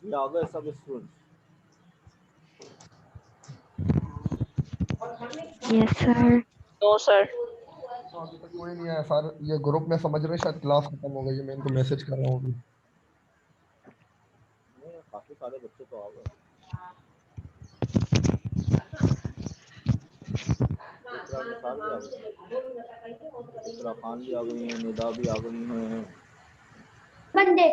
ये आ गए सब students? Yes sir. No sir. अभी तक कोई नहीं आया सर। ये ग्रुप में समझ रहे हैं शायद क्लास खत्म हो गई है। मैं इनको मैसेज कर रहा हूँ अभी। नहीं, काफी सारे बच्चे तो आ गए। इकरा निसार भी आ गई, इकरा खान भी आ गई हैं, निदा भी आ गई हैं। बंदे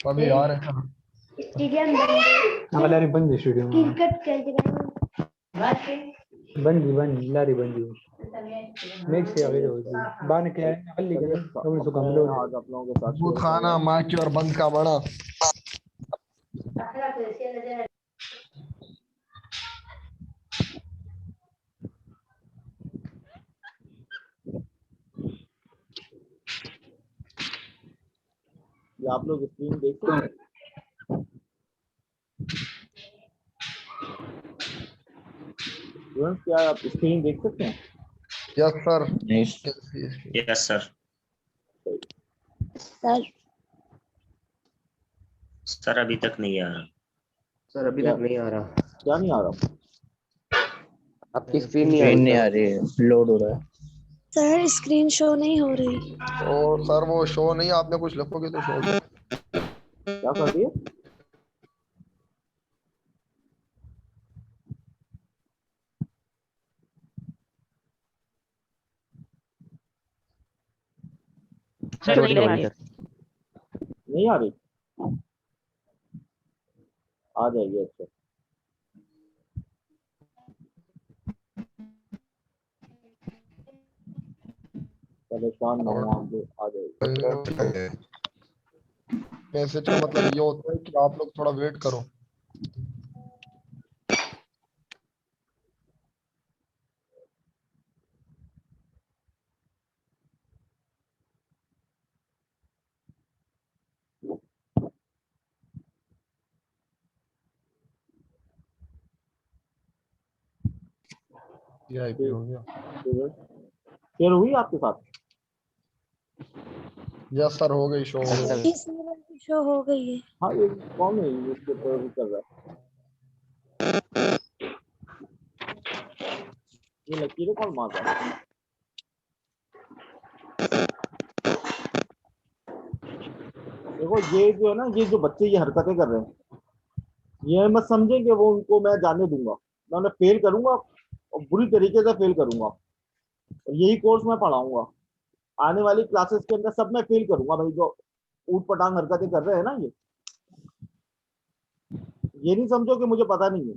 अभी आ रहे हैं स्टेडियम लारी बंदी स्टेडियम क्रिकेट खेलते बंदी लारी बंदी नेक्स्ट यार ये बान के अल्ली के तो सो कम लो आज आप लोगों के साथ दूध शेयर खाना माँ की और बंद का बड़ा। ये आप लोग स्क्रीन देख सकते हैं? स्टूडेंट्स, क्या आप स्क्रीन देख सकते हैं? Yes sir. Yes sir. Sir sir अभी तक नहीं आ रहा। सर अभी तक नहीं आ रहा। क्या नहीं आ रहा? आपकी स्क्रीन नहीं आ रही है, लोड हो रहा है। सर स्क्रीन शो नहीं हो रही। और सर वो शो नहीं, आपने कुछ लिखोगे तो शो। क्या कर दिए? सर नहीं आ रही। नहीं आ रही? आ जाएगी। अच्छा, परेशान ना हो, आ जाएगी। मैसेज का मतलब ये होता है कि आप लोग थोड़ा वेट करो। वीआईपी हो गया। शेयर हुई आपके साथ? यस सर, हो गई शो हो गई। शो हो गई है। हाँ, ये कौन है इसके ऊपर भी कर रहा है? ये लकीरें कौन मार रहा है? देखो, ये जो है ना, ये जो बच्चे ये हरकतें कर रहे हैं, ये मत समझें कि वो उनको मैं जाने दूंगा। मैं उन्हें फेल करूंगा और बुरी तरीके से फेल करूंगा। और यही कोर्स मैं पढ़ाऊंगा। आने वाली क्लासेस के अंदर सब मैं फेल करूंगा भाई, जो ऊट पटांग हरकतें कर रहे हैं ना, ये नहीं समझो कि मुझे पता नहीं है।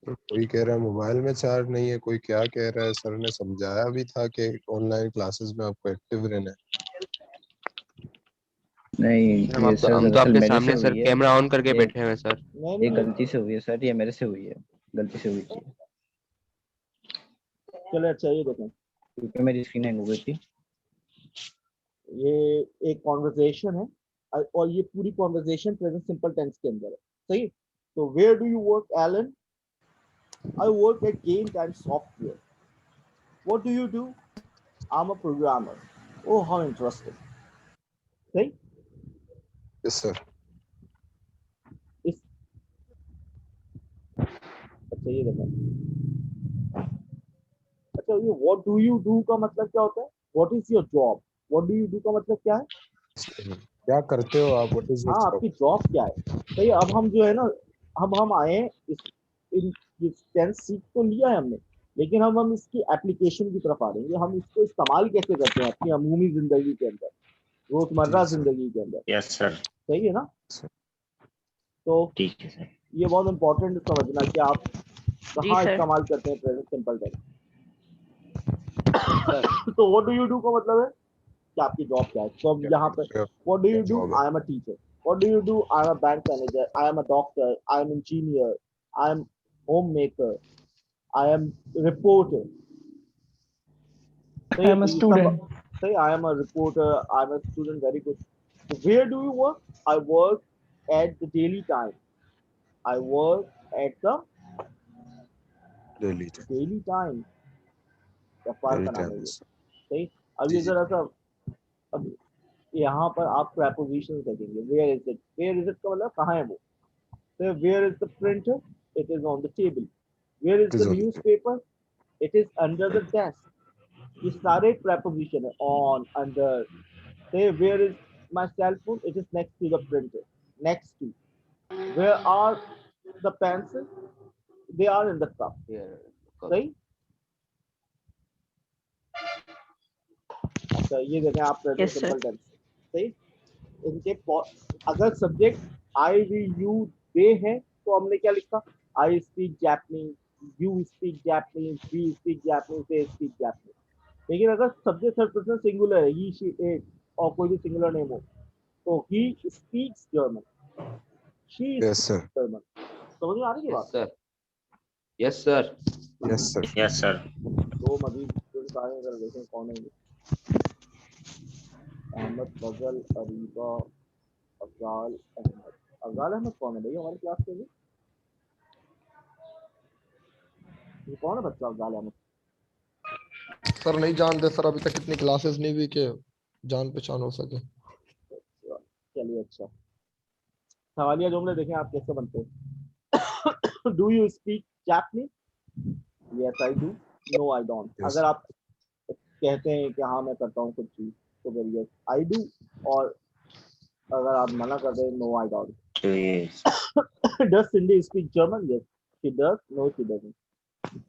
कोई कह रहा है मोबाइल में चार्ज नहीं है, कोई क्या कह रहा है। सर ने समझाया भी था कि ऑनलाइन क्लासेस में आपको एक्टिव रहना है। नहीं, हम तो आपके सामने सर कैमरा ऑन करके बैठे हैं सर। ये गलती से हुई है सर, ये मेरे से हुई है, गलती से हुई थी। चले, अच्छा ये देखें, क्योंकि मेरी स्क्रीन हैंग हो गई थी। ये एक कॉन्वर्सेशन है और ये पूरी कॉन्वर्सेशन प्रेजेंट सिंपल टेंस के अंदर है। सही? तो where do you work Alan? I work at games and software. What do you do? I am a programmer. Oh, how interesting. सही? Yes sir. अच्छा ये देखो, अच्छा ये व्हाट डू यू डू का मतलब क्या होता है? What is your job? What do you do का मतलब क्या है? क्या करते हो आप? व्हाट इज योर हाँ, जॉब? आपकी जॉब क्या है? सही। अब हम जो है ना, अब हम आए इस टेंस सीख तो लिया है हमने, लेकिन हम इसकी एप्लीकेशन की तरफ आ रहे हैं। हम इसको इस्तेमाल कैसे करते हैं अपनी अमूमी जिंदगी के अंदर, रोजमर्रा जिंदगी के अंदर। Yes sir. सही है ना? तो ठीक है सर। ये बहुत इंपॉर्टेंट समझना कि आप जी कहाँ सर। इस्तेमाल करते हैं प्रेजेंट सिंपल टेंस। तो व्हाट डू यू डू का मतलब है कि आपकी जॉब क्या है। तो अब यहाँ पे what do you do? I am a teacher. What do you do? I am a bank manager, I am a doctor, I am engineer, I am home maker, I am reporter. I am a student. Say I am a reporter, I am a student. Very good. So where do you work? I work at the daily time. I work at the daily daily time. क्या फर्क बनाना है ये? सही। अब ये जरा सा, अब यहाँ पर आप preposition देखेंगे, where is it का मतलब कहाँ है वो। तो where is the printer, it is on the table. Where is the newspaper, it is under the desk. ये सारे preposition है, on, under. Say where is my cell phone, it is next to the printer, next to. Where are the pencils, they are in the cup. सही। अच्छा ये देखें आप present Yes, sir. simple tense, सही। इनके अगर subject I, we, you, they है तो हमने क्या लिखा, I speak Japanese, you speak Japanese, we speak Japanese, they speak Japanese. लेकिन अगर सब्जेक्ट थर्ड पर्सन सिंगुलर है, ही, शी, इट और कोई भी सिंगुलर नेम हो, तो he speaks German, she yes sir, German. समझ में आ रही है बात? Yes sir, yes sir, yes sir. दो मजीद सारे अगर देखें कौन है, अहमद, फजल, अरीबा, अफजाल अहमद। अफजाल अहमद कौन है भैया हमारी क्लास के लिए? ये कौन है बच्चा अफजाल अहमद? सर नहीं जानते सर, अभी तक इतनी क्लासेस नहीं हुई कि जान पहचान हो सके। चलिए अच्छा, सवालिया जुमले देखें आप कैसे बनते हैं। Do you speak Japanese? Yes I do, no I don't. अगर आप कहते हैं कि हाँ मैं करता हूँ कुछ चीज, तो फिर यस आई डू, और अगर आप मना कर दे, no I don't. Does Cindy speak German? Yes, she does. No, she doesn't.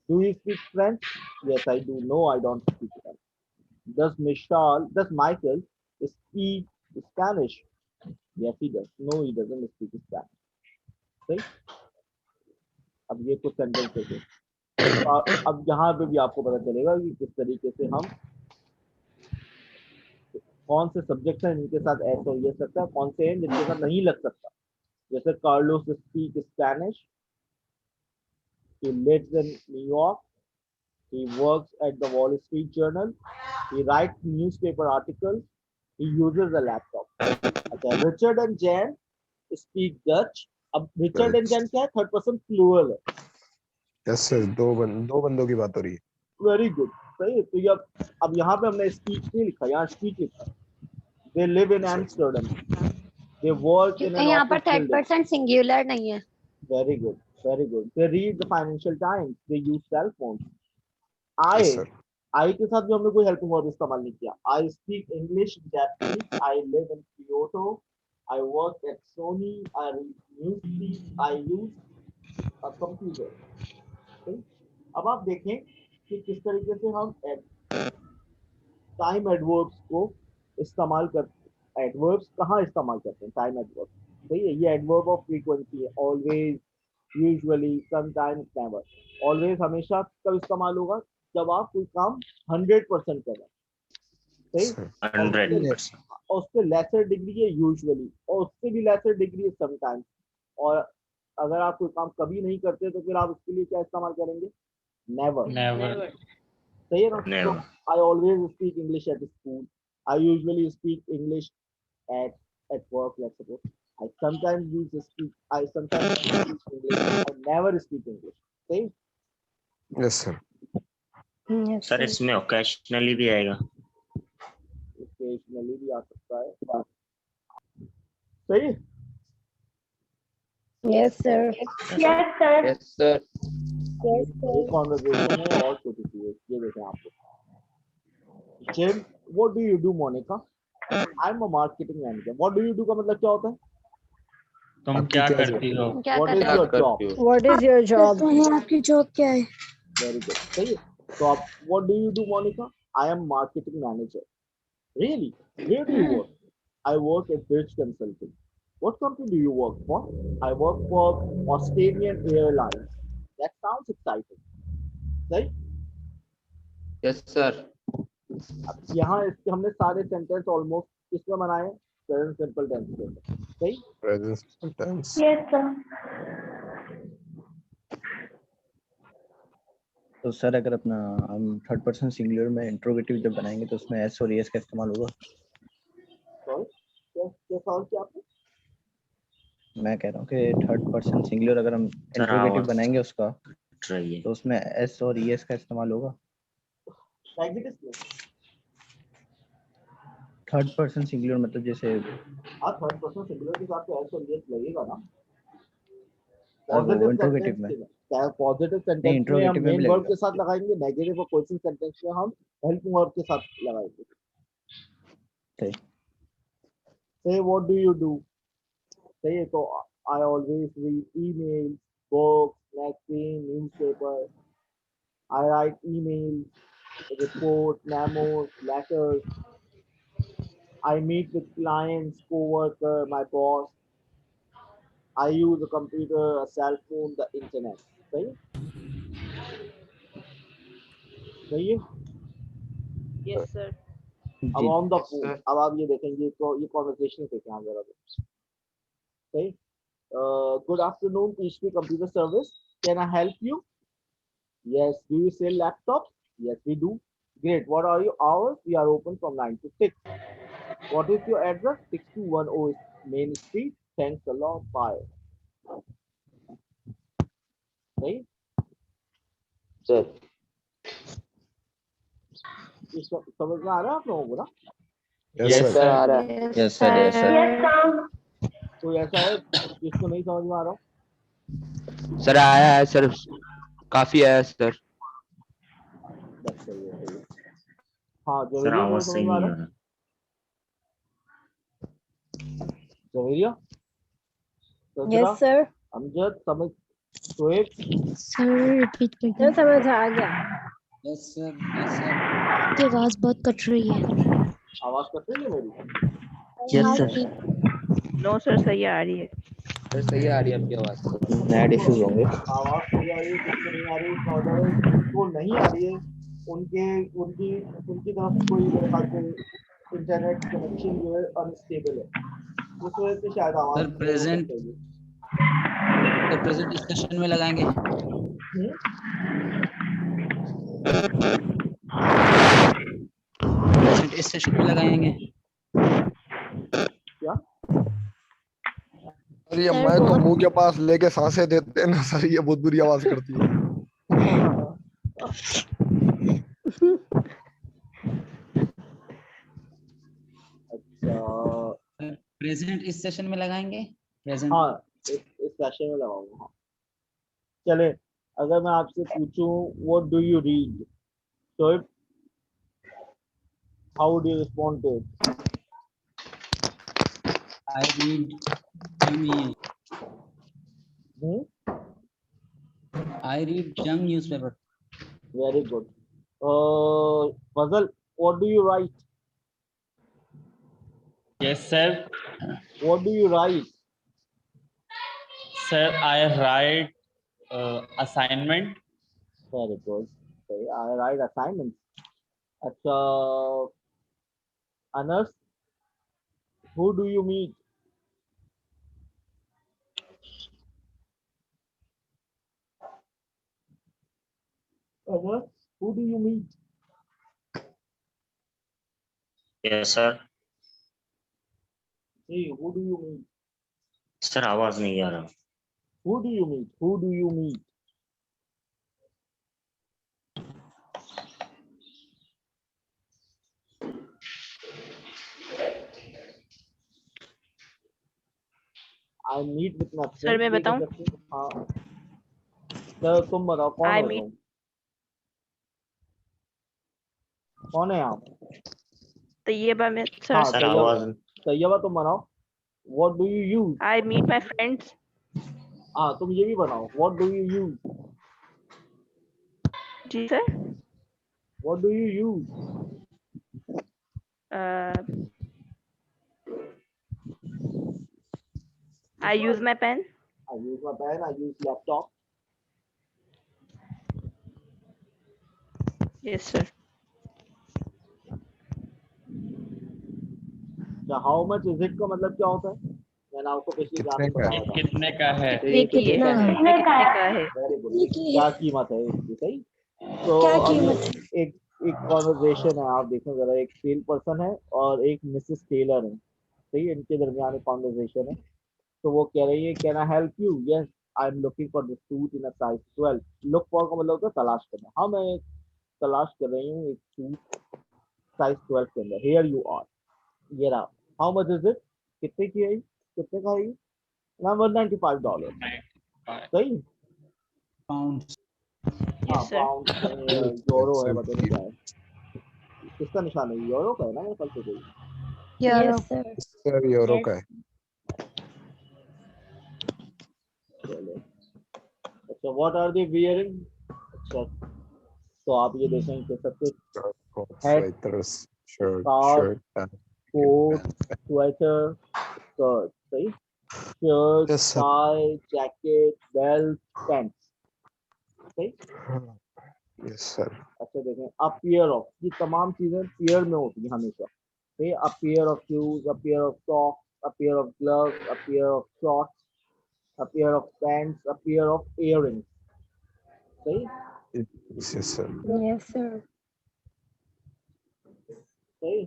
Do you speak French? Yes, I do. No, I don't speak French. Does Michael speak Spanish? Yes, he does. No, he doesn't speak Spanish. सही। अब ये कुछ sentence है। अब यहाँ पे भी आपको पता चलेगा कि किस तरीके से हम कौन से सब्जेक्ट हैं जिनके साथ ऐसा हो सकता है, कौन से हैं जिनके साथ नहीं लग सकता। जैसे Carlos speak Spanish, he lives in New York, he works at the Wall Street Journal, he writes newspaper articles, he uses a laptop. अच्छा, Richard and Jan speak Dutch. अब Richard and Jan क्या है, third person plural है। Yes sir, दो बंदों की बात हो रही है। वेरी गुड, सही है। तो ये अब यहाँ पे हमने स्पीक नहीं लिखा, यहाँ स्पीक लिखा। They live in Amsterdam. They work in an यहाँ पर office third building. Person singular नहीं है। Very good, very good. They read the Financial Times. They use cell phones. Yes, sir. I के साथ भी हमने कोई हेल्पिंग वर्ब इस्तेमाल नहीं किया। I speak English, Japanese. I live in Kyoto. I work at Sony. I read newsfeed. I use a computer. Okay? अब आप देखें कि किस तरीके से हम टाइम एडवर्ब्स को इस्तेमाल करते। एडवर्ब्स कहाँ इस्तेमाल करते हैं? टाइम एडवर्ब, सही है। ये एडवर्ब ऑफ फ्रीक्वेंसी है। Always, usually, sometimes, never. Always हमेशा कब इस्तेमाल होगा? जब आप कोई काम 100% कर रहे हैं, सही। 100%। और उससे लेसर डिग्री है यूजुअली, और उससे भी लेसर डिग्री है समटाइम्स। और अगर आप कोई काम कभी नहीं करते तो फिर आप उसके लिए क्या इस्तेमाल करेंगे? नेवर। सही है ना? Never. I always speak English at school. I usually speak English at work. Let's suppose I sometimes speak English. I never speak English. सही? Yes sir. सर इसमें ओकेशनली भी आएगा। Occasionally भी आ सकता है। सही? Yes sir. Yes sir. Yes sir, एक conversation है और छोटी सी है, ये देखें आप। Jim, what do you do, Monica? I'm a marketing manager. What do you do का मतलब क्या होता है? तुम क्या करती हो? क्या What कर is रहे your हो? job? What is your job? आपकी जॉब क्या है? Very good. सही है। तो आप what do you do, Monica? I am marketing manager. Really? Where do you work? I work at Bridge Consulting. What company do you work for? I work for Australian Airlines. That sounds exciting. सही? Yes sir, अब यहाँ इसके हमने सारे sentence almost किसमें बनाए? Present simple tense के अंदर। सही? Present simple tense. Yes sir. तो सर अगर अपना हम थर्ड पर्सन सिंगुलर में इंट्रोगेटिव जब बनाएंगे तो उसमें एस और एस का इस्तेमाल होगा। सॉरी, क्या सवाल किया आपने? मैं कह रहा हूँ कि थर्ड पर्सन सिंगुलर अगर हम इंट्रोगेटिव बनाएंगे उसका, तो उसमें एस और एस का इस्तेमाल होगा। नेगेटिव में थर्ड पर्सन सिंगुलर मतलब जैसे हाँ थर्ड पर्सन सिंगुलर के साथ तो एस और यस लगेगा ना। वो पॉजिटिव इंट्रोगेटिव सेंटेंस में क्या पॉजिटिव नहीं सेंटेंस में हम इंट्रोगेटिव में मेन भी वर्ब के लगेगा। साथ लगाएंगे, नेगेटिव और क्वेश्चन सेंटेंस में हम हेल्पिंग वर्ब के साथ लगाएंगे। सही। Say what do you do? सही है, तो I always read emails, books, magazine, newspaper. I write emails, reports, memos, letters. I meet with clients, co-worker, my boss. I use a computer, a cell phone, the internet. सही है? सही है। Yes, sir. अब जी on the phone, अब आप ये देखेंगे तो ये कॉन्वर्सेशन देखें आप जरा। सही। Good afternoon, PHP Computer Service. Can I help you? Yes. Do you sell laptops? Yes, we do. Great. What are your hours? We are open from 9 to 6. What is your address? 6210 Main Street. Thanks a lot. Bye. सही। Sir समझ में आ रहा है आप लोगों को ना? Yes sir आ रहा है। Yes sir yes sir. तो ऐसा है जिसको नहीं समझ में आ रहा सर आया है सर, काफी आया है सर। बस सही है, सही है। हाँ सर जवेरिया को आवाज समझ सही में आ नहीं रहा आ है? रहा। Javeria, yes sir. अमजद, समझ, शोएब, सर रिपीट कर समझ आ गया। Yes sir yes sir. आपकी आवाज बहुत कट रही है। आवाज कट रही है मेरी? Yes sir. No, sir. सही आ रही है। सर सही आ रही है आपकी आवाज। नेट इश्यूज होंगे। आवाज सही आ रही है, किसको नहीं आ रही है, इसका मतलब है जिनको नहीं आ रही है उनके उनकी उनकी तरफ से कोई मेरे ख्याल से इंटरनेट कनेक्शन जो है अनस्टेबल है, उस वजह से शायद आवाज सर प्रेजेंट इस सेशन में लगाएंगे। प्रेजेंट इस सेशन में लगाएंगे। क्या सर ये सर, मैं तो बहुत- मुंह के पास लेके सांसें देते हैं ना सर, ये बहुत बुरी आवाज करती है। अच्छा प्रेजेंट इस सेशन में लगाएंगे। प्रेजेंट हाँ इस सेशन में लगाऊंगा। हाँ चले, अगर मैं आपसे पूछूं व्हाट डू यू रीड, तो how would you respond to it? I read I read Jang newspaper. Very good. Fazal, what do you write? Yes, sir. What do you write? Sir, I write assignment. Very good. Okay, I write assignments. अच्छा, Anas, who do you meet? Anas, who do you meet? Yes sir. Hey, who do you meet? Sir आवाज नहीं आ रहा। Who do you meet? Who do you meet? I meet with my friends. Sir, मैं बताऊं? हाँ sir तुम बताओ कौन I हो meet- तुम? कौन है आप? तैयबा में sir. हाँ सर आवाज तैयबा तुम बनाओ। What do you use? I meet my friends. हाँ तुम ये भी बनाओ। What do you use? Ji sir. What do you use? I use my pen. I use my pen. I use laptop. Yes sir. So how much is it का मतलब क्या होता है? मैंने आपको पिछली क्लास में कितने का? बताया था। कितने का है? ये कितना कितने का है? Very good. ये की- क्या कीमत है इसकी? सही। तो क्या अब कीमत एक एक कॉन्वर्सेशन है, आप देखो जरा, एक सेल पर्सन है और एक मिसेस टेलर है, सही, इनके दरमियान एक कॉन्वर्सेशन है। तो वो कह रही है can I help you? Yes I am looking for this suit in a size 12। Look for का मतलब होता है तलाश करना। हाँ मैं तलाश कर रही हूँ एक सूट साइज 12 के अंदर। Here you are. ये रहा, हाउ मच इज इट, कितने की है, कितने का है, ना $195, सही। पाउंड। हाँ पाउंड यूरो है, पता नहीं क्या है, किसका निशान है, यूरो का है ना मेरे ख्याल से, कोई Yes, sir. सर यूरो का है। चलो अच्छा, व्हाट आर दे वियरिंग, अच्छा तो आप ये देखें कि सबसे Hat, Sweaters, shirt, scarf, shirt, coat, sweater, skirt, सही, shirt, yes sir, tie, jacket, belt, pant, सही। yes sir, अच्छा देखें, अ पेयर ऑफ, ये तमाम चीजें पेयर में होती हैं हमेशा, सही, a pair of shoes, a pair of socks, a pair of gloves, a pair of shorts, a pair of pants, a pair of earrings, सही yes sir, Yes, sir. सही।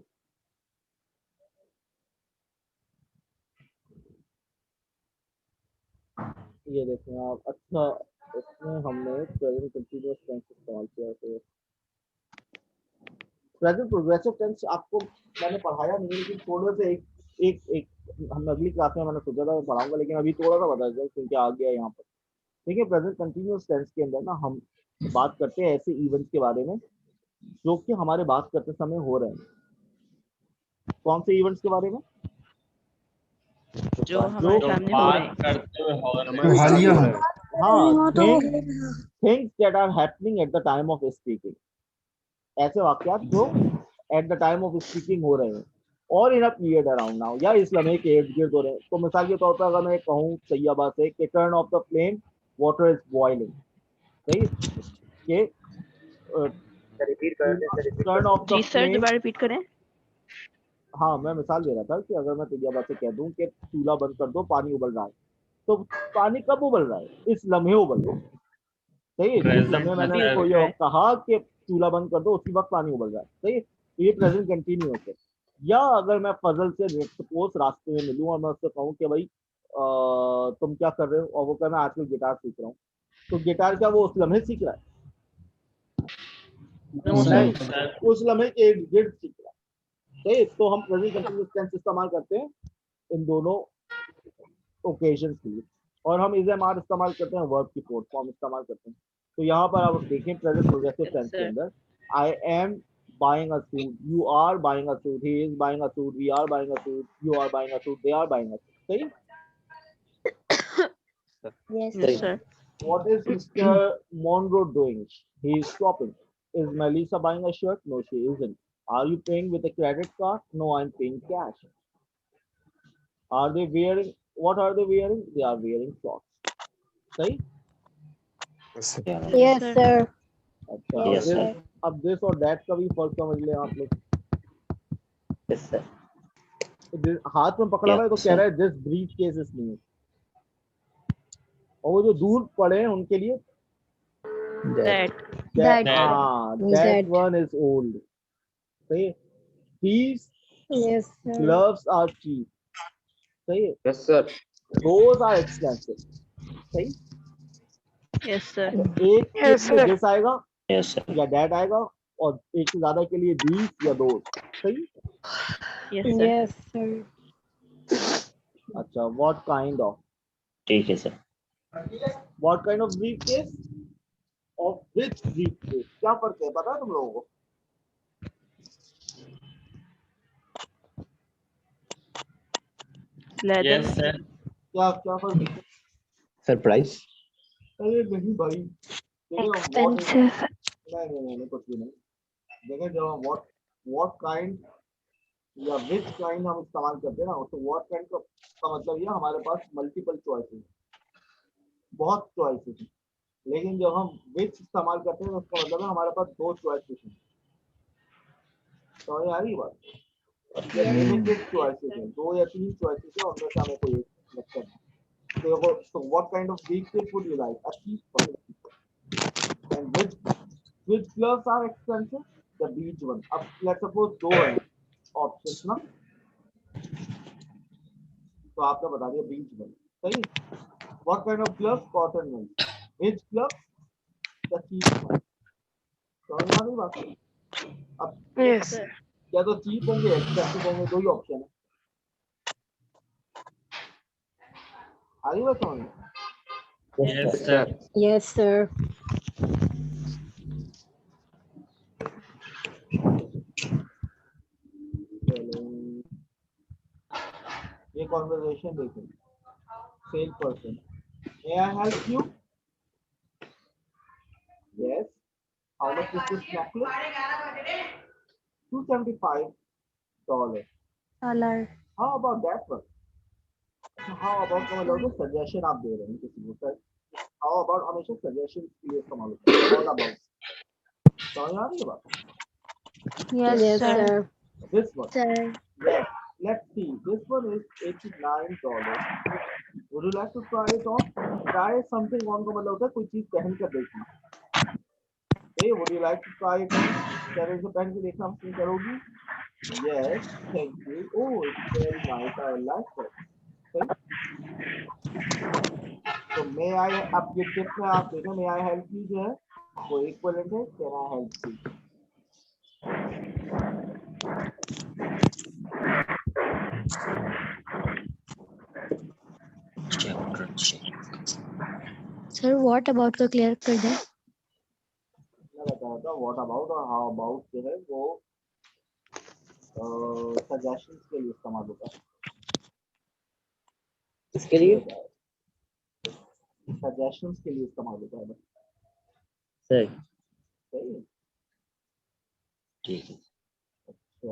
ये देखें आप, अच्छा इसमें हमने प्रेजेंट कंटीन्यूअस टेंस इस्तेमाल किया, तो प्रेजेंट प्रोग्रेसिव टेंस आपको मैंने पढ़ाया नहीं, लेकिन थोड़ा सा एक हम अगली क्लास में मैंने सोचा था पढ़ाऊंगा, लेकिन अभी थोड़ा सा बता दें क्योंकि आ गया यहाँ पर। देखिए प्रेजेंट कंटीन्यूअस टेंस के अंदर ना हम बात करते हैं ऐसे इवेंट्स के बारे में जो कि हमारे बात करते समय हो रहे हैं। कौन से इवेंट्स के बारे में, जो हमारे जो सामने हो रहे बात हैं, करते हुए हो रहे हमारे सामने हो रहा है। हाँ, things that are happening at the time of speaking, ऐसे वाक्यात जो at the time of speaking हो रहे हैं और in a period around now, या इस लम्हे के इर्द गिर्द हो रहे हैं। तो मिसाल के तौर पर अगर मैं कहूँ सैयबा से कि turn off the flame, water is boiling, सही, कि टर्न ऑफ द जी सर फ्लेम, दोबारा रिपीट करें। हाँ मैं मिसाल दे रहा था कि अगर मैं तैयबा से कह दूं कि चूल्हा बंद कर दो, पानी उबल रहा है, तो पानी कब उबल रहा है, इस लम्हे उबल रहा है, सही। जिस लम्हे मैंने Present उसको में ये है। कहा कि चूल्हा बंद कर दो, उसी वक्त पानी उबल रहा है, सही। तो ये प्रेजेंट कंटिन्यूअस है। या अगर मैं फजल से सपोज रास्ते में मिलूं और मैं उससे कहूँ कि भाई तुम क्या कर रहे हो, और वो कहे मैं आजकल गिटार सीख रहा हूँ, तो गिटार क्या वो उस लम्हे सीख रहा है, नहीं, उस लम्हे के इर्द गिर्द सीख रहा है, सही। तो हम प्रेजेंट कंटिन्यूअस टेंस इस्तेमाल करते हैं इन दोनों ओकेजन्स के लिए, और हम इज एम आर इस्तेमाल करते हैं, वर्ब की फोर्थ फॉर्म इस्तेमाल करते हैं। तो यहाँ पर आप देखें प्रेजेंट प्रोग्रेसिव टेंस के अंदर, I am buying a suit, you are buying a suit, he is buying a suit, we are buying a suit, you are buying a suit, they are buying a suit, सही। Yes, Yes sir. What is Mr. Monroe doing? He is shopping. Is Melissa buying a shirt? No, she isn't. Are you paying with a credit card? No, I'm paying cash. Are they wearing, what are they wearing? They are wearing shorts, सही। Yes sir, Yes, sir. अच्छा Yes, sir. अब this और that का भी फर्क समझ लें आप लोग। Yes sir. हाथ में पकड़ा हुआ है तो कह रहा है this brief case is new, और वो जो दूर पड़े हैं उनके लिए That that one is old, सही। These Yes, sir. gloves are cheap, सही। Yes sir. Those are expensive, सही। yes sir. एक के लिए दिस आएगा Yes sir. या दैट आएगा, और एक से ज्यादा के लिए these या those, सही। Yes sir. Yes, sir. अच्छा what kind of, ठीक है sir. what kind of briefcase, of which briefcase, क्या फर्क है पता है तुम लोगों को? Leather. yes sir. क्या क्या फर्क है? सरप्राइज। अरे नहीं भाई, देखो what is, Expensive. नहीं कुछ भी नहीं। देखो जब what kind या which kind हम इस्तेमाल करते हैं ना, तो what kind का मतलब ये हमारे पास मल्टीपल चॉइसेस, बहुत चॉइसेस हैं, लेकिन जब हम which इस्तेमाल करते हैं तो उसका मतलब है हमारे पास दो चॉइसेस हैं। तो ये आ रही बात, लिमिटेड चॉइसेस हैं, दो या तीन चॉइसेस हैं, उनमें से हमें कोई एक select करना है। So what kind of briefcase would you like? A cheap one. And which gloves are expensive? The beach one. अब let's suppose दो हैं options ना, तो आपने बता दिया beach one, सही। What kind of gloves? Cotton ones. Which gloves? The cheap one. समझ में आ रही बात? अब Yes sir. या तो चीप होंगे एक्सपेंसिव होंगे, दो ही ऑप्शन है। आगे बताओ। Yes, sir. Yes, sir. ये कॉन्वर्सेशन देखें। Cell person, may I help you? Yes. How much is this necklace? $275. Dollar. How about that one? How about मतलब सजेशन आप दे रहे हैं किसी को सर? How about हमेशा सजेशन के लिए इस्तेमाल होता है। All about. समझ आ रही है बात? Yes, sir. This one. Sir. Yes. Let's see. This one is $89. Would you like to try it on? Try something on का मतलब होता है कोई चीज पहन कर देखना। Hey, would you like to try it on? क्या इसे पहन के देखना पसंद करोगी? Yes, thank you. Oh, it's very nice. I like it. Okay. So may I आप ये टिप में आप देखो may I help you जो है वो इक्विवेलेंट है can I help you? Sir, what about the clear कर दे? मैं बता रहा था what about और how about जो है वो सजेशंस के लिए इस्तेमाल होता है। इसके लिए सजेशंस के लिए इस्तेमाल होता है। सही सही है। ठीक है, तो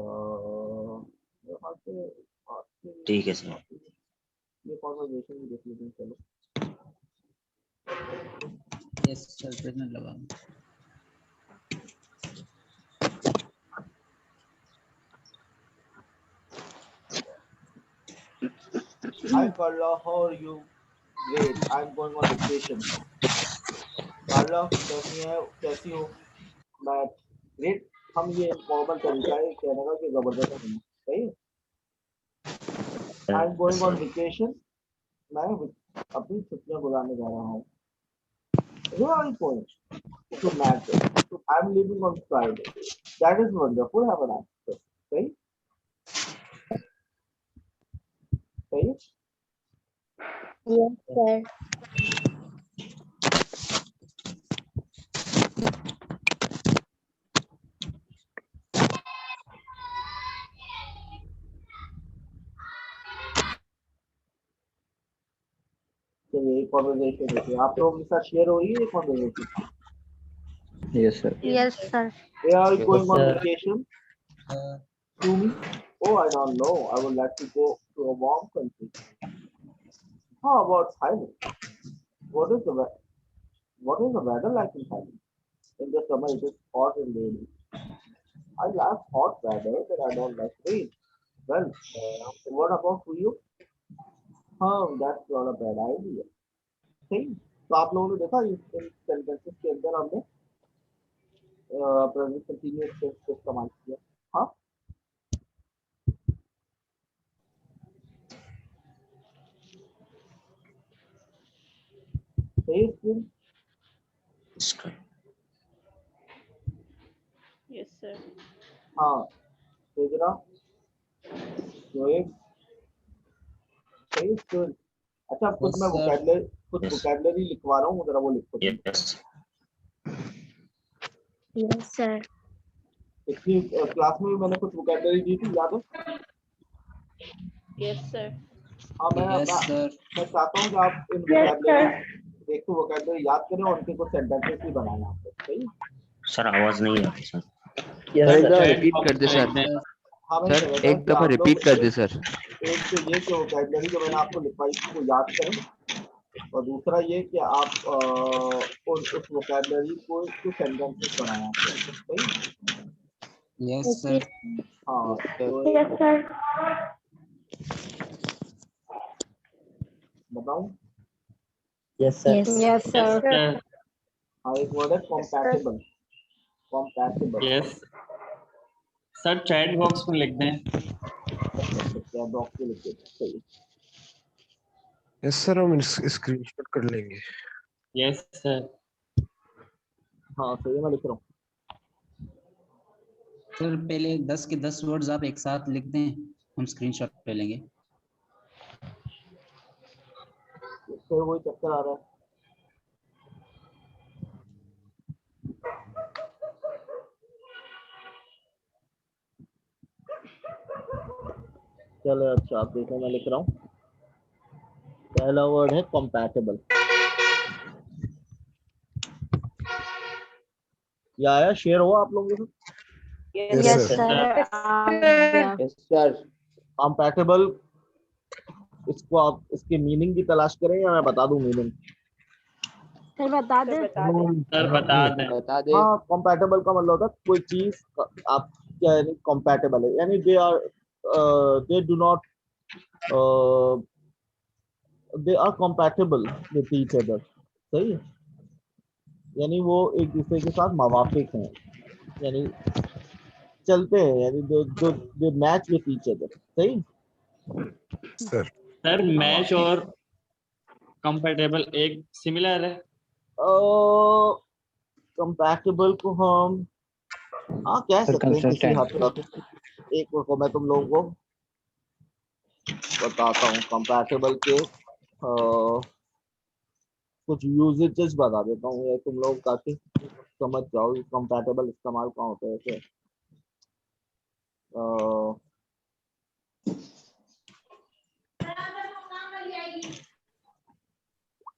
ठीक है सर। ये कॉन्वर्सेशन भी देख लेते हैं चलो। यस सर, प्रेजेंट लगाओ। Hi Carla, how are you? Great, I'm going on vacation. Carla, कैसी हो? मैं great। हम ये फॉर्मल तरीका है कहने का कि जबरदस्त है, सही है? I'm going on vacation. मैं अपनी छुट्टियां गुजारने जा रहा हूँ। Where are you going? To Manchester. I'm leaving on Friday. That is wonderful. Have a nice trip. सही? सही? Yes, sir. चलिए एक कॉन्वर्सेशन देखिए, आप लोगों के साथ शेयर हो रही है ये conversation? Yes, sir. Yes, sir. Where are you going on sir. vacation? To me? Oh, I don't know. I would like to go to a warm country. How about Thailand? What is the weather like in Thailand? In the summer it is hot and rainy. I like hot weather, but I don't like rain. Well, what about for you? That's not a bad idea. सही। तो आप लोगों ने देखा इन sentences के अंदर हमने present continuous tense का इस्तेमाल किया। हाँ, सही स्टूडेंट? Yes, sir. हाँ, तेजरा, जोएब, सही स्टूडेंट। अच्छा, कुछ Yes, मैं sir. वोकैबुलरी लिखवा रहा हूँ, जरा वो लिखो। Yes Yes, sir. पिछली क्लास में भी मैंने कुछ वोकैबुलरी दी थी, याद है? Yes, sir. हाँ, मैं Yes, sir. चाहता हूँ कि आप इन एक तो वोकैबुलरी याद करें और उनके कुछ सेंटेंसेस भी बनाएं यहाँ पे, सही? सर, आवाज नहीं आ रही सर। सर एक दफा Chat रिपीट box कर दे में सर। लिख दें। हाँ, मैं सर एक दफा रिपीट कर दे सर। एक तो ये कि वोकैबुलरी जो मैंने आपको लिखवाई उसको याद करें, और दूसरा ये कि आप उस वोकैबुलरी को कुछ सेंटेंसेस बनाएं आपको, सही? Yes, sir. हाँ, तो Yes, sir. बताऊं? Yes Yes, sir. Sir, हाँ, एक वर्ड है compatible. Compatible. yes. Sir chat box में लिख दें। क्या बॉक्स में लिखे, सही? यस सर, हम स्क्रीनशॉट कर लेंगे। Yes sir. हाँ, सही है, मैं लिख रहा हूँ। सर पहले 10 के 10 वर्ड्स आप एक साथ लिख दें, हम स्क्रीनशॉट ले लेंगे। फिर वही चक्कर आ रहा है। चलो अच्छा, आप देखो मैं लिख रहा हूँ। पहला वर्ड है कंपैटिबल। ये आया, शेयर हुआ आप लोगों के साथ? Yes, sir. Yeah. Yes sir. Compatible, इसको आप इसकी मीनिंग की तलाश करें या मैं बता दूं मीनिंग? सर बता दे। सर बता दें। बता दे। हाँ, कंपैटिबल का मतलब होता है कोई चीज आप क्या यानी कंपैटिबल है, यानी they do not they are compatible with each other. सही है, यानी वो एक दूसरे के साथ मवाफिक हैं, यानी चलते हैं, यानी दो मैच विद ईच अदर। सही। सर सर मैच और कंपैटिबल एक सिमिलर है। कंपैटिबल को हम हाँ कह सकते हैं किसी हद तक। एक को मैं तुम लोगों को बताता हूँ कंपैटिबल के कुछ यूजेजेस बता देता हूँ, या तुम लोग ताकि समझ जाओ कंपैटिबल इस्तेमाल कहाँ होता है। ऐसे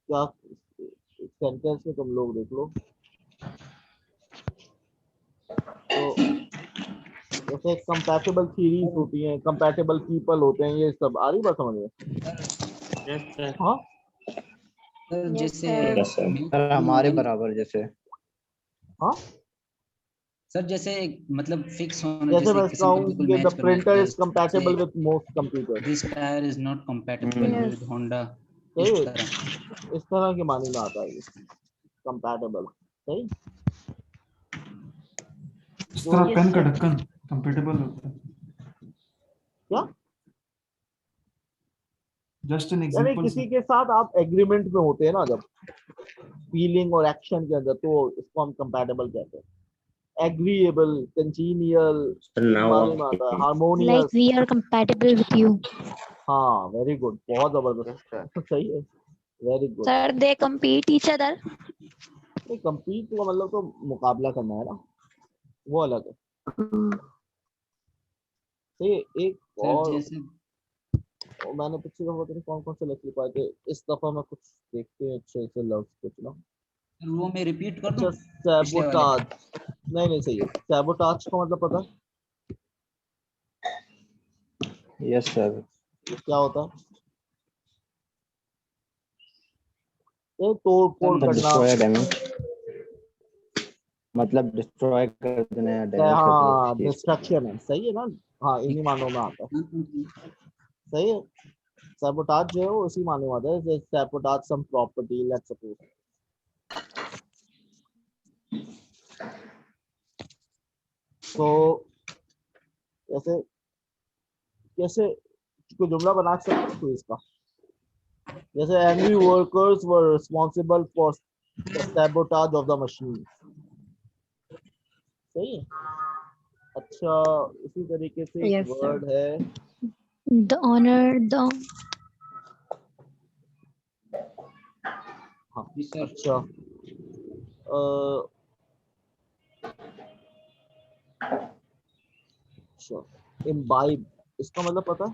क्या सेंटेंस में तुम लोग देख लो, तो जैसे कंपैटिबल थीरीज होती हैं, कंपैटिबल पीपल होते हैं, ये सब आ रही बात समझ में? Yes sir. हाँ सर Yes, जैसे sir. सर हमारे बराबर जैसे। हाँ, सर जैसे मतलब फिक्स होना, जैसे जैसे मैं किसी को कहूँ बिल्कुल कि द मैच करना प्रिंटर है, is compatible with most computer. This tyre is not compatible Yes. With Honda, इस सही, तरह। इस तरह के मानी में आता है ये कंपैटिबल। सही। इस तो तरह Yes, पेन का sir. ढक्कन कंपेटेबल होता है। क्या, जस्ट एन यानी एग्जांपल किसी सर। के साथ आप एग्रीमेंट में होते हैं ना, जब फीलिंग और एक्शन के अंदर, तो इसको हम कंपैटिबल कहते हैं। एग्रीएबल, कंजीनियल, now मालूम आता है, Like harmonious. we are compatible with you. हाँ, वेरी गुड, बहुत यस जबरदस्त। सर। सही है, very good. Sir, they compete each other. नहीं, compete का मतलब तो मुकाबला करना है ना, वो अलग है। सही है। एक सर और जैसे मैंने पिछले दफा पता नहीं कौन कौन से लिख पाए थे, इस दफा मैं कुछ देखते हैं अच्छे से लफ्ज कुछ ना। वो मैं रिपीट कर दूं अच्छा, पिछले वाले। सैबोटाज। नहीं सही है, सैबोटाज का मतलब पता है यस सर। क्या होता है? ये तोड़ फोड़ मतलब करना। डिस्ट्रॉय डैमेज, मतलब डिस्ट्रॉय कर देना या डैमेज कर देना हाँ, किसी चीज को। डिस्ट्रक्शन है, सही है ना। हाँ, इन्हीं मानों में आता है। सही है, सैबोटाज जो है वो उसी मानों में आता है, जैसे sabotage sum property, let's suppose. तो जैसे कैसे कोई जुमला बना सकते हैं तो इसका, जैसे angry workers were responsible for the sabotage of the machine. सही है। अच्छा, इसी तरीके से एक Yes, sir. वर्ड है The honor, the हाँ, जी सर। अच्छा अच्छा, इम्बाइब, इसका मतलब पता है?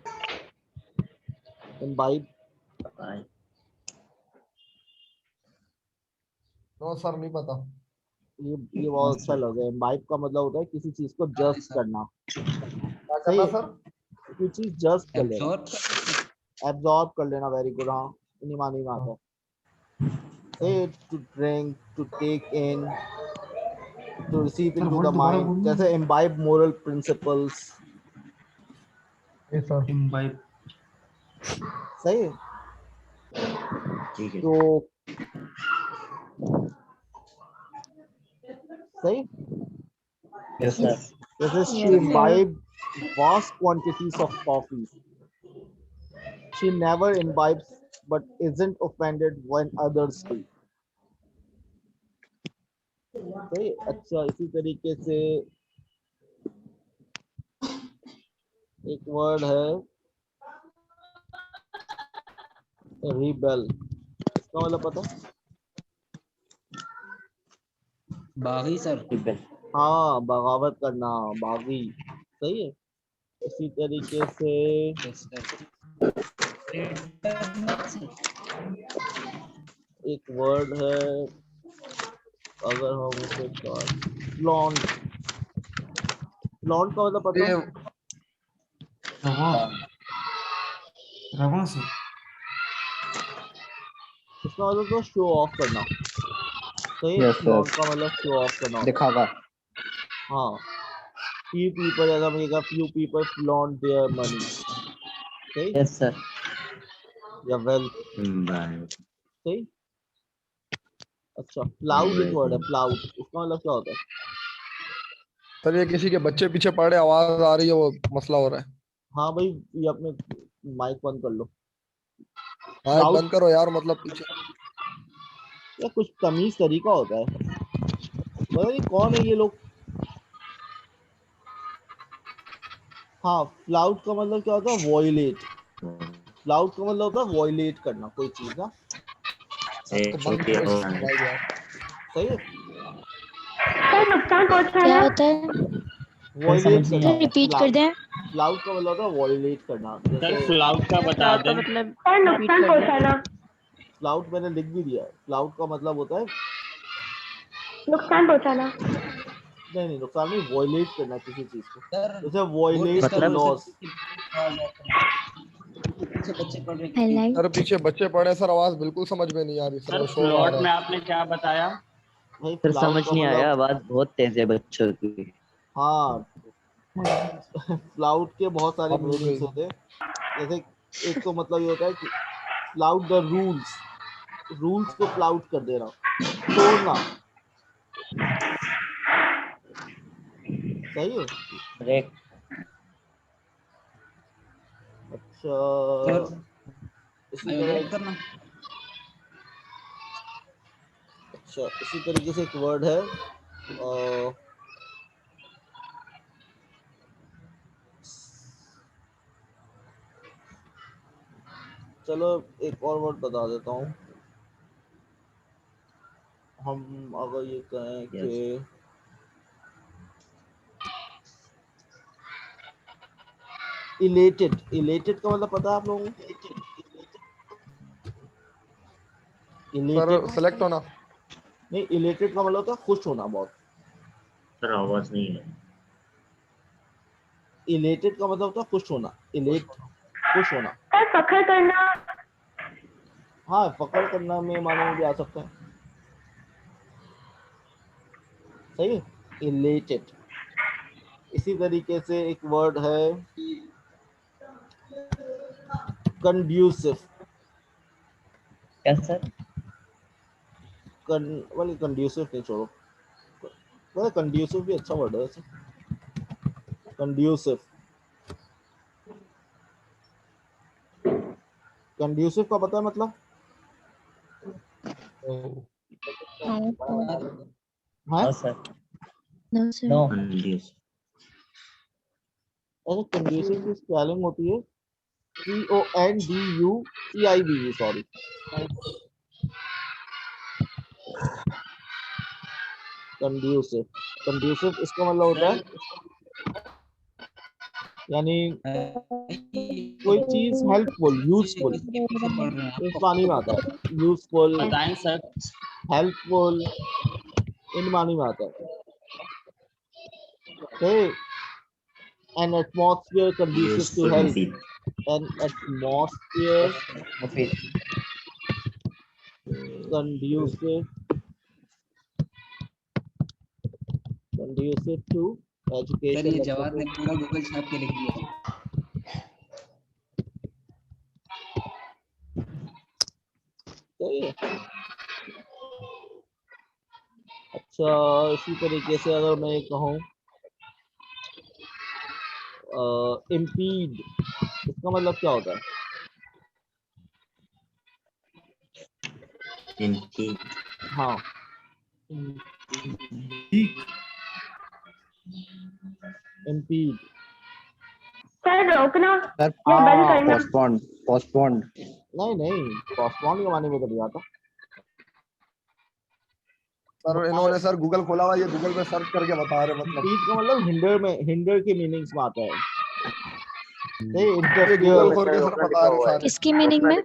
इम्बाइब, नो सर नहीं पता। ये बहुत अच्छा लग रहा है। इम्बाइब का मतलब होता है किसी चीज को हाँ जस्ट सर। करना। क्या सही करना है, सर? कोई चीज जस्ट कर लेना, एब्जॉर्ब। एब्जॉर्ब कर लेना। Very good. हाँ, इन्हीं मानी में आता है। Say to drink, to take in, to receive sir into word the दोबारा mind, बोलना। जैसे imbibe moral principles। Yes sir. Imbibe. सही है। ठीक है। तो सही, यस सर। जैसे she Yes, sir. imbibe vast quantities of coffee. She never imbibes but isn't offended when others do. सही। अच्छा, इसी तरीके से एक वर्ड है रिबेल, इसका मतलब पता? बागी सर। हाँ, बगावत करना, बागी, सही है। इसी तरीके से एक वर्ड है, अगर हम उसे फ्लॉन्ट, फ्लॉन्ट का मतलब पता है? इसका मतलब तो शो ऑफ करना, सही है। Yes, sir. फ्लॉन्ट का मतलब शो ऑफ करना होता है। दिखावा। हाँ, few people, ऐसा मिलेगा, few people flaunt their money, सही? Yes, sir. या wealth, सही। अच्छा, फ्लाउट एक वर्ड है, फ्लाउट, इसका मतलब क्या होता है? सर ये किसी के बच्चे पीछे पड़े, आवाज आ रही है, वो मसला हो रहा है। हाँ भाई, ये अपने माइक बंद कर लो। हाँ फ्लाउट बंद करो यार, मतलब पीछे। या कुछ तमीज तरीका होता है, पता नहीं कौन है ये लोग। हाँ, फ्लाउट का मतलब क्या होता है? वॉयलेट। फ्लाउट का मतलब होता है वॉयलेट करना कोई चीज ना, तो बंद करो इस मोबाइल यार। सही है। नुकसान पहुंचाना क्या होता है? वॉयलेट करना, रिपीट कर दें। फ्लाउट का मतलब होता है वॉयलेट करना। सर जैसे फ्लाउट का बता फ्लाउट का दें। मतलब नुकसान पहुंचाना। फ्लाउट मैंने लिख भी दिया है, फ्लाउट का मतलब होता है नुकसान पहुंचाना। नहीं, नुकसान नहीं, वॉयलेट करना किसी चीज को, सर जैसे वॉयलेट द लॉस। पीछे बच्चे पढ़ रहे हैं। हाईलाइट। सर पीछे बच्चे पड़े, सर आवाज बिल्कुल समझ में नहीं आ रही सर, सर वो शोर आ फ्लॉट रहा में है। आपने क्या बताया? भाई सर फ्लाउट समझ का नहीं मतलब, आया, आवाज बहुत तेज है बच्चों की। हाँ, फ्लाउट के बहुत सारे अब रुक मीनिंग्स गई। होते हैं। जैसे एक तो मतलब ये होता है कि फ्लाउट द रूल्स, रूल्स को फ्लाउट कर देना, तोड़ना, सही है। ब्रेक। अच्छा, इसी वायोलेट तरह, करना। अच्छा इसी तरीके से एक वर्ड है चलो एक और वर्ड बता देता हूँ। हम अगर ये कहें कि इलेटेड, इलेटेड का मतलब पता है आप लोगों को? सर इलेटेड सेलेक्ट होना। नहीं, इलेटेड का मतलब होता है खुश होना बहुत। सर आवाज नहीं है। इलेटेड का मतलब होता है खुश होना, इलेट, खुश होना। फखर करना। हाँ, फखर करना में माने में भी आ सकता है, सही है, इलेटेड। इसी तरीके से एक वर्ड है कंड्यूसिव। Yes sir. वाली कंड्यूसिव नहीं, छोड़ो, वैसे कंड्यूसिव भी अच्छा वर्ड है वैसे। कंड्यूसिव, कंड्यूसिव का पता है मतलब? हाँ, सर। No sir. नो। अरे कंड्यूसिव की स्पेलिंग होती है CONDUCIV, सॉरी। कंड्यूसिव, कंड्यूसिव इसका मतलब होता है यानी कोई चीज हेल्पफुल, यूजफुल, पीछे पढ़ रहे हैं इस आपको। मानी में आता है, यूजफुल, बताएं सर। हेल्पफुल, इन मानी में आता है। An atmosphere conducive to health, an atmosphere मुफीद। conducive to सर education, ये like जवाब ने suppose, पूरा गूगल छाप के लिख दिया। सही है। अच्छा, इसी तरीके से अगर मैं कहूँ impede, इसका मतलब क्या होता है? हाँ, impede, सर रोकना सर या बंद करना। पोस्टपोन्ड नहीं पोस्टपोन के माने में तो नहीं आता। सर इन्होंने सर गूगल खोला हुआ, ये गूगल पे सर्च करके बता रहे मतलब। इम्पीड का मतलब हिंडर के मीनिंग्स में आता है। नहीं ये इंटरफेयर गूगल खोल के सर बता रहे सारे। किसकी मीनिंग में?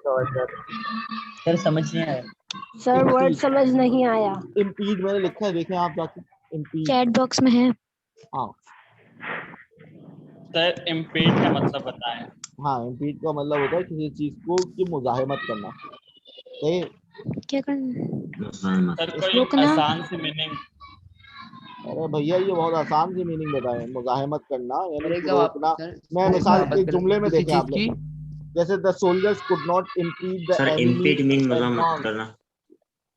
सर समझ नहीं आया। सर वर्ड समझ नहीं आया। इम्पीड मैंने लिखा है, देखें आप जाके इम्पीड। चैट बॉक्स में है। हाँ सर इम्पीड का मतलब बताएं। हाँ, इम्पीड का मतलब होता है किसी चीज को की मुजाहिमत करना। सही। क्या करना? सर कोई रोकना। आसान सी मीनिंग। अरे भैया ये बहुत आसान सी मीनिंग बताए, मुजाहिमत करना यानी कि एकदम आप रोकना। सर मैं मिसाल बात एक करें जुमले में किसी देखें आप चीज लोग, की। जैसे the soldiers could not impede the sir enemy impede mean मजामत एडवांस। करना।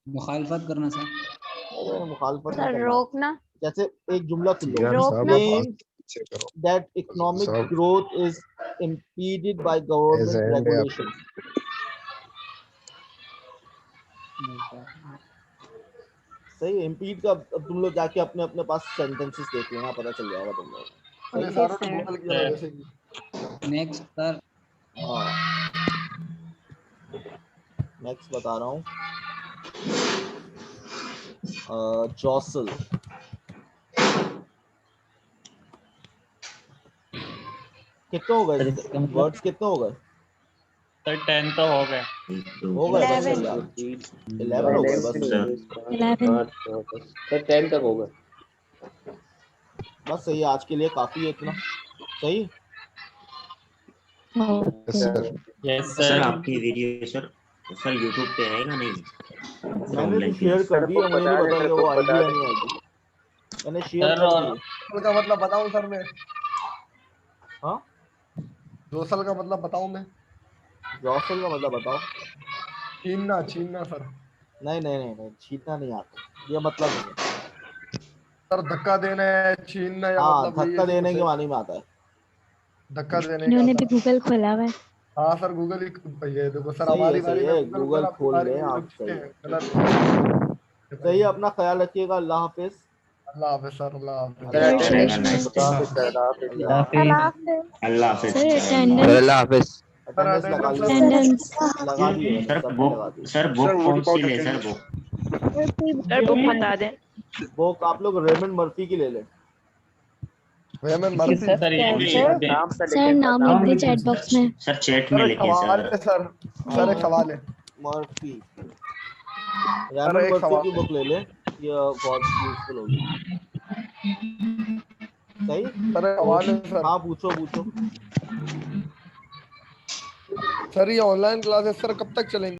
मुखालफत करना सर। अरे मुखालफत नहीं सर करना। रोकना। जैसे एक जुमला सुन लो, यार साहब रोकना। आवाज claims पीछे करो। that economic साहब growth is impeded by as government and है आपको। regulations। सही है। इम्पीड का अब तुम लोग जाके अपने अपने पास सेंटेंसेस देख लेना, पता चल जाएगा तुम लोग। अरे सही है? सारों ने गूगल किया था जैसे कि। Next sir. हाँ नेक्स्ट बता रहा हूँ। जॉसल। कितने हो गए सर इसका मतलब? वर्ड्स? कितने हो गए? सर 10 तो हो गए। हो गए बस 11 यार, 11 हो गए बस। 11 सर 10 तक होगा। बस सही है, आज के लिए काफी है इतना। सही। Yes sir. Yes sir sir. आपकी वीडियो सर यूट्यूब पे आएगा नहीं? मैंने तो ऑनलाइन शेयर कर दी है, मुझे नहीं पता कि वो बता आएगी या नहीं आएगी। मैंने शेयर सर कर और दी है। जोसल का मतलब बताऊं सर मैं? हाँ जोसल का मतलब बताऊं मैं? जॉसल का मतलब बताओ। छीनना छीनना सर। नहीं छीनना नहीं आता, ये मतलब नहीं है। सर धक्का देना है, छीनना या हाँ मतलब यही धक्का है जो देने के उसे मानी में आता है। धक्का देने का इन्होंने भी सर। गूगल खोला हुआ है। हाँ सर गूगल ही। ये देखो सर सही हमारी बारी है, में गूगल गूगल खोला, अपनी खोल बारी लें में ये आप। लोग सही चीजें है, गलत। सही है। अपना ख्याल रखिएगा। अल्लाह हाफिज। अल्लाह हाफिज सर, अल्लाह हाफिज। सर रहेगा सेशन नाइस अल्लाह हाफिज सर, अल्लाह हाफिज। अल्लाह हाफिज। अल्लाह हाफिज। Sir sir attendance. अल्लाह हाफिज। सर अटेंडेंस लगा अटेंडेंस ली सर। मैंने, अटेंडेंस। लगा दी मैंने, सर सबने लगा दी। बुक कौन सी ले सर बुक? सर बुक बता दें। वो आप लोग रेमंड मर्फी की ले लें। वेमन मर्फी। सर ये भी लिख दें। नाम से सर नाम लिख दें चैट बॉक्स में। सर चैट में सर एक लिखे सवाल सर। है सर। सर एक सवाल है। मर्फी, सर रेमंड एक मर्फी सवाल की है। बुक ले लें, ये बहुत यूजफुल होगी। सही। सर एक सवाल है सर। हाँ पूछो पूछो। सर ये ऑनलाइन क्लासेस सर कब तक चलेंगी?